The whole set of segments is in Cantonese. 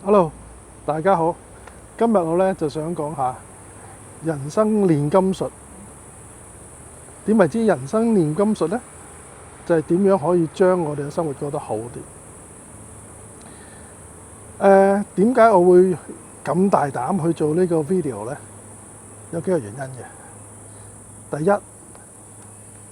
Hello，大家好。今日我就想講下人生煉金術。點為之人生煉金術呢？就係點樣可以將我哋嘅生活過得好啲。點解我會咁大膽去做呢個 video 呢？有幾個原因嘅。第一，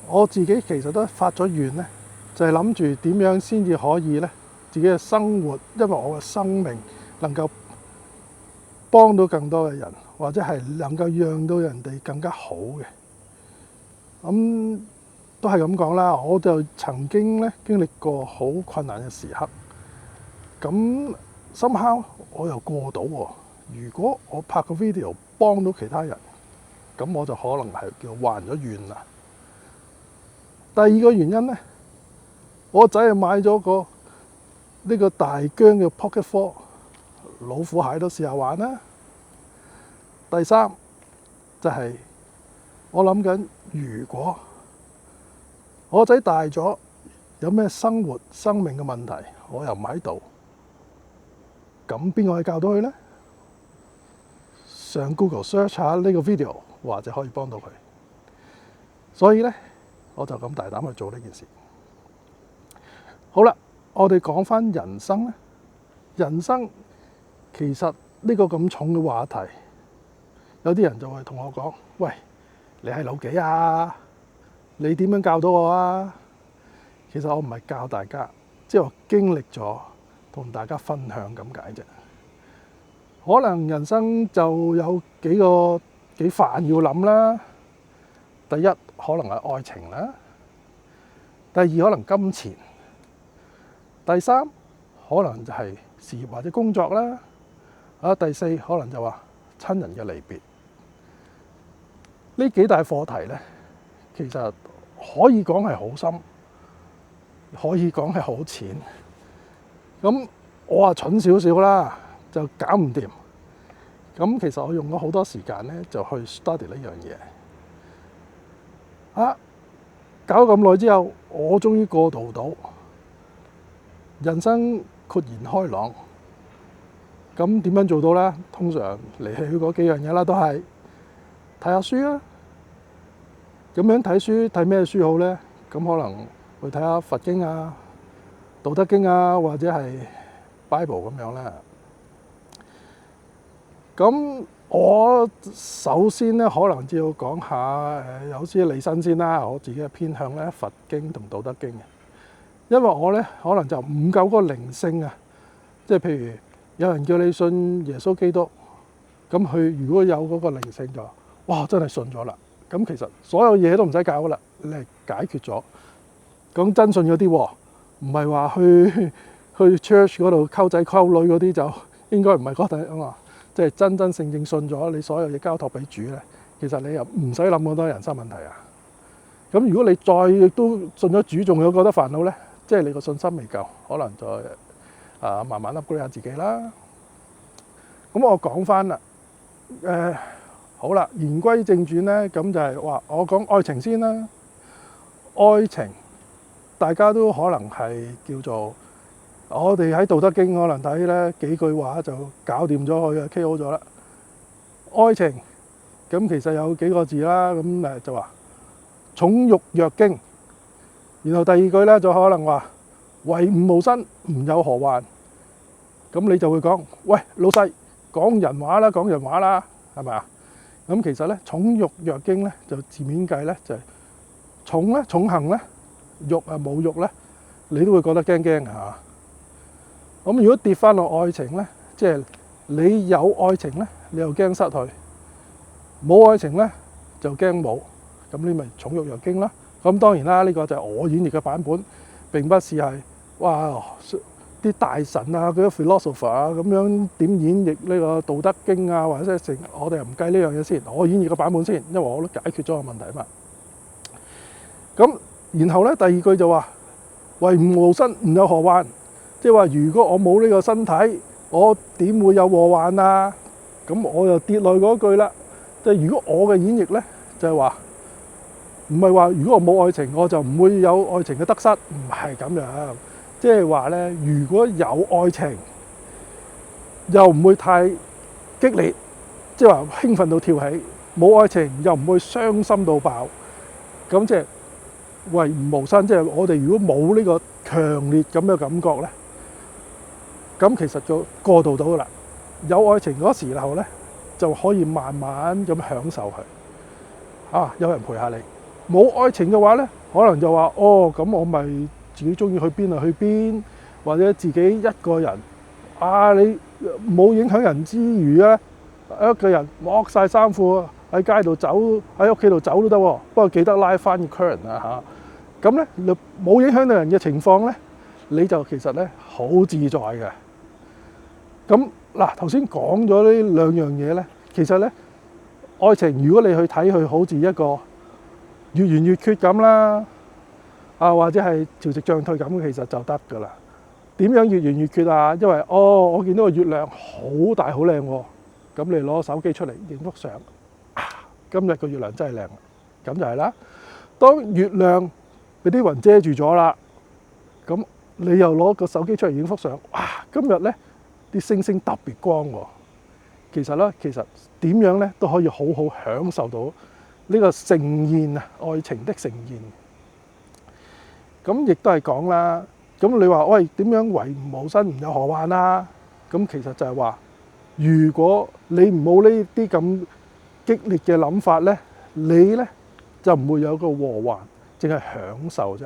我自己其實都發咗願呢，就係諗住點樣先至可以呢，自己嘅生活，因為我嘅生命能夠幫到更多嘅人，或者係能夠讓到人哋更加好嘅。咁都係咁講啦，我就曾經咧經歷過好困難嘅時刻。咁somehow我又過到喎。如果我拍個 video 幫到其他人，咁我就可能係叫還咗願啦。第二個原因咧，我仔係買咗呢個大疆嘅 Pocket 4，老虎蟹都試下玩啦。第三就係我諗緊，如果我仔大咗，有咩生命嘅問題，我又唔喺度，咁邊個可以教到佢呢？上 Google search 下呢個 video，或者可以幫到佢。所以呢，我就咁大膽去做呢件事。好啦，我哋講翻人生咧。人生其實呢個咁重嘅話題，有啲人就會同我講：喂，你係老幾啊？你點樣教到我啊？其實我唔係教大家，即係我經歷咗，同大家分享咁解啫。可能人生就有幾範要諗啦。第一，可能係愛情啦；第二，可能金錢；第三，可能就係事業或者工作啦。第四，可能就話親人嘅離別。呢幾大課題呢，其實可以講係好深，可以講係好淺。咁我話蠢少少啦，就搞唔掂。咁其實我用咗好多時間呢，就去 study 呢樣嘢。搞咁耐之後，我終於過渡到人生豁然開朗。咁點樣做到呢？通常嚟去嗰幾樣嘢啦，都係睇下書啦。咁樣睇書睇咩書好呢？咁可能去睇下佛經啊、道德經啊，或者係 Bible 咁樣啦。咁我首先咧，可能就要講下有啲理身先啦。我自己嘅偏向咧，佛經同道德經嘅，因為我咧可能就唔夠嗰個靈性啊。即係譬如有人叫你信耶穌基督，咁佢如果有嗰個靈性就話：哇，真係信咗啦！咁其實所有嘢都唔使教噶啦，你係解決咗。講真信嗰啲，唔係話去 church 嗰度溝仔溝女嗰啲，就應該唔係嗰啲啊嘛。即係真正信咗，你所有嘢交託俾主咧，其實你又唔使諗咁多人生問題啊。咁如果你再都信咗主，仲有覺得煩惱咧，即係你個信心未夠，可能再慢慢 upgrade 下自己啦。咁我講翻啦，好啦，言歸正傳咧，咁就係話我講愛情先啦。愛情大家都可能係叫做我哋喺道德經可能睇咧幾句話就搞掂咗佢啊 KO 咗啦。愛情咁其實有幾個字啦，咁就話寵辱若驚。然後第二句咧就可能話為吾無身，吾有何患。咁你就會講：喂，老細講人話啦，講人話啦，係咪啊？咁其實咧寵辱若驚咧就字面計咧就係寵咧寵幸咧，辱啊侮辱咧，你都會覺得驚驚嚇。咁如果跌翻落愛情咧，即係你有愛情咧，你又驚失去；冇愛情咧就驚冇。咁你咪寵辱若驚啦。咁當然啦，呢個就係我演繹嘅版本，並不是係哇啲大神啊、嗰啲 philosopher 啊咁樣點演繹呢個道德經啊，或者成我哋又唔計呢樣嘢先。我演繹嘅版本先，因為我都解決咗個問題啊嘛。咁然後咧第二句就話為吾無身，吾有何患？即係話，如果我冇呢個身體，我點會有禍患啊？咁我又跌落嗰句啦。即係如果我嘅演繹咧，就係話唔係話如果我冇愛情，我就唔會有愛情嘅得失，唔係咁樣。即係話咧，如果有愛情，又唔會太激烈，即係話興奮到跳起；冇愛情又唔會傷心到爆。咁即係為吾無生，即係我哋如果冇呢個強烈咁嘅感覺咧，咁其實就過渡到啦。有愛情嗰時候咧，就可以慢慢咁享受佢。有人陪下你。冇愛情嘅話咧，可能就話咁我咪自己中意去邊就去邊，或者自己一個人。你冇影響人之餘咧，一個人剝晒衫褲喺街度走，喺屋企度走都得。不過記得拉翻個 curtain 啊嚇。咁咧冇影響到人嘅情況咧，你就其實咧好自在嘅。咁嗱，頭先講咗呢兩樣嘢咧，其實咧愛情如果你去睇佢好似一個越圓越缺咁啦，或者係潮汐漲退咁，其實就得㗎啦。點樣越圓越缺啊？因為我見到個月亮好大好靚喎，咁你攞手機出嚟影幅相，今日個月亮真係靚，咁就係啦。當月亮俾啲雲遮住咗啦，咁你又攞個手機出嚟影幅相，今日咧啲星星特別光喎。其實點樣咧都可以好好享受到呢個盛宴啊，愛情的盛宴。咁亦都係講啦。咁你話喂，點樣為吾無生唔有何患啊？咁其實就係話，如果你冇呢啲咁激烈嘅諗法咧，你咧就唔會有個禍患，淨係享受啫。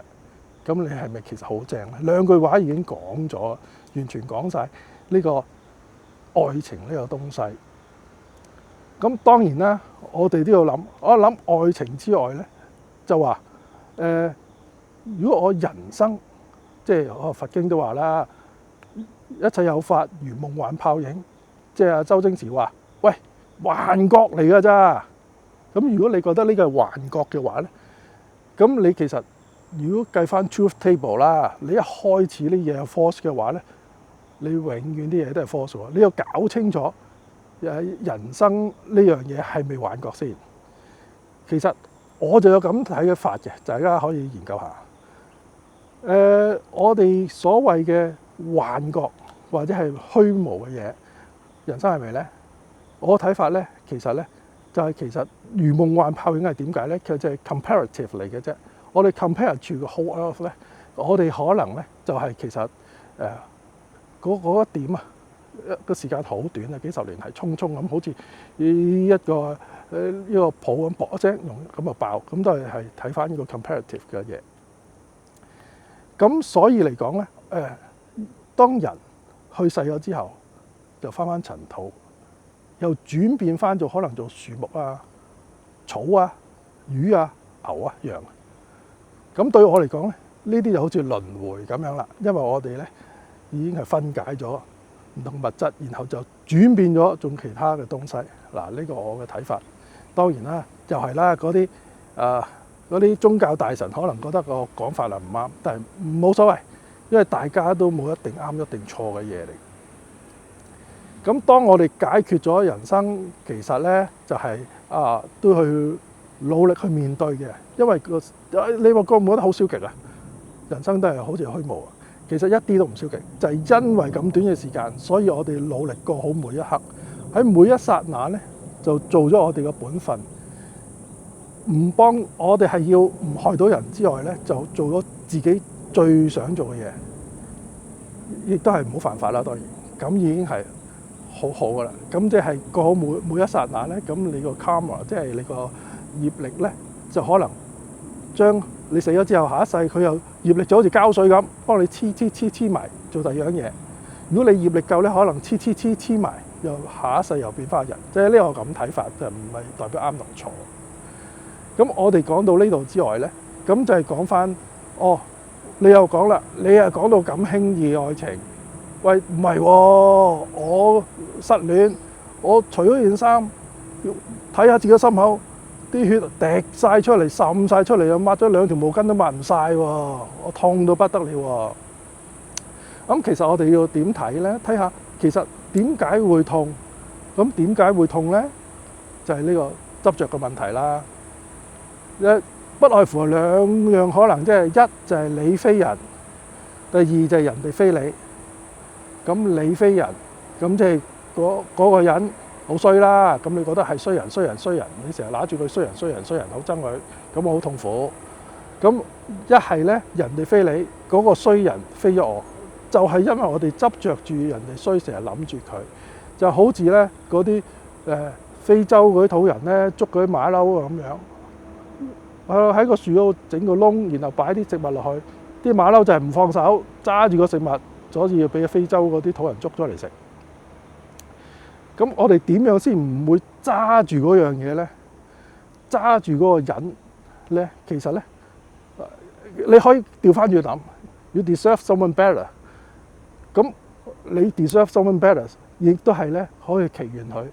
咁你係咪其實好正咧？兩句話已經講咗，完全講晒呢個愛情呢個東西。咁當然啦，我哋都要諗，我諗愛情之外咧，就話如果我人生即係佛經都話啦，一切有法如夢幻泡影，即係周星馳話：喂，幻覺嚟㗎咋？咁如果你覺得呢個係幻覺嘅話咧，咁你其實如果計翻 truth table 啦，你一開始呢嘢有 force 嘅話咧，你永遠啲嘢都係 force 喎。你要搞清楚人生呢樣嘢係咪幻覺先？其實我就有咁睇嘅法嘅，大家可以研究下。我哋所謂嘅幻覺或者係虛無嘅嘢，人生係咪咧？我睇法咧，其實咧就係其實如夢幻泡影係點解咧？其實就係 comparative 嚟嘅啫。我哋 compare 住個 whole earth 咧，我哋可能咧就係其實嗰一點啊，個時間好短啊，幾十年係匆匆咁，好似一個泡咁薄一聲，咁就爆，咁都係睇翻呢個 comparative 嘅嘢。咁所以嚟講咧，當人去世咗之後，就翻塵土，又轉變翻做可能做樹木啊、草啊、魚啊、牛啊、羊。咁對我嚟講咧，呢啲就好似輪迴咁樣啦，因為我哋咧已經係分解咗唔同物質，然後就轉變咗種其他嘅東西。嗱，呢個我嘅睇法。當然啦，就係啦，嗰啲宗教大神可能覺得個講法唔啱，但係冇所謂，因為大家都冇一定啱一定錯嘅嘢嚟。咁當我哋解決咗人生，其實咧就係都去努力去面對嘅，因為你話覺唔覺得好消極啊？人生都係好似虛無，其實一啲都唔消極，就係因為咁短嘅時間，所以我哋努力過好每一刻，喺每一剎那咧就做咗我哋嘅本分。唔幫我哋係要唔害到人之外咧，就做咗自己最想做嘅嘢，亦都係唔好犯法啦。當然，咁已經係好好噶啦。咁即係過好每一剎那咧，咁你個 karma 即係你個業力咧，就可能將你死咗之後，下一世佢又業力就好似膠水咁，幫你黐埋做第二樣嘢。如果你業力夠咧，可能黐埋，又下一世又變翻人。即係呢個咁睇法，就唔係代表啱同錯。咁我哋講到呢度之外咧，咁就係講翻，你又講啦，你又講到咁輕易愛情，喂唔係喎，我失戀，我除咗件衫，睇下自己心口啲血滴晒出嚟，滲晒出嚟，又抹咗兩條毛巾都抹唔晒喎，我痛到不得了喎。咁其實我哋要點睇咧？睇下其實點解會痛？咁點解會痛咧？就係呢個執着嘅問題啦。不外乎兩樣可能，即係一就係你非人，第二就係人哋非你。咁你非人，咁即係嗰個人好衰啦。咁你覺得係衰人，你成日揦住佢衰人，好憎佢，咁我好痛苦。咁一係咧，人哋飛你，嗰個衰人飛咗我，就係因為我哋執着住人哋衰，成日諗住佢，就好似咧嗰啲非洲嗰啲土人咧捉嗰啲馬騮咁樣，喺個樹度整個窿，然後擺啲植物落去，啲馬騮就係唔放手，揸住個食物，所以要俾非洲嗰啲土人捉咗嚟食。咁我哋點樣先唔會揸住嗰樣嘢咧？揸住嗰個人咧，其實咧，你可以調翻轉諗 ，you deserve someone better。咁你 deserve someone better， 亦都係咧可以祈願佢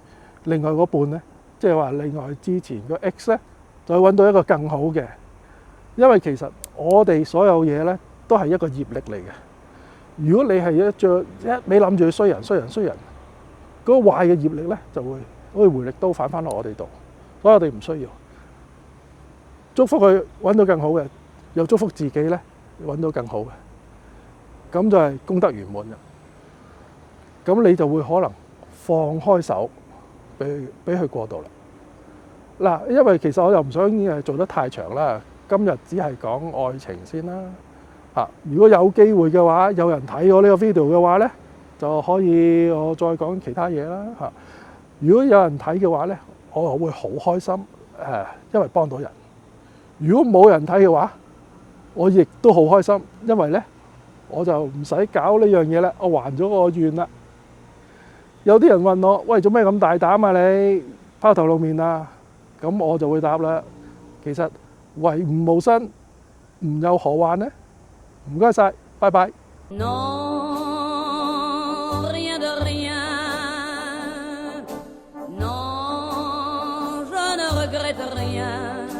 另外嗰半咧，即係話另外之前個 X 咧，再揾到一個更好嘅。因為其實我哋所有嘢咧都係一個業力嚟嘅。如果你係一味諗住衰人，嗰個壞嘅業力咧就會好似回力刀反翻落我哋度，所以我哋唔需要祝福佢揾到更好嘅，又祝福自己咧揾到更好嘅，咁就係功德圓滿嘅。咁你就會可能放開手，俾佢過渡啦。嗱，因為其實我又唔想做得太長啦，今日只係講愛情先啦。如果有機會嘅話，有人睇我呢個 video 嘅話咧，就可以我再講其他嘢啦。如果有人睇嘅話咧，我會好開心，因為幫到人。如果冇人睇嘅話，我亦都好開心，因為咧我就唔使搞呢樣嘢啦，我還咗個願啦。有啲人問我：喂，做咩咁大膽啊你拋頭露面啊？咁我就會答啦，其實為吾無身，吾有何患呢？唔該晒，拜拜。Non, rien de rien. Non, je ne regrette rien.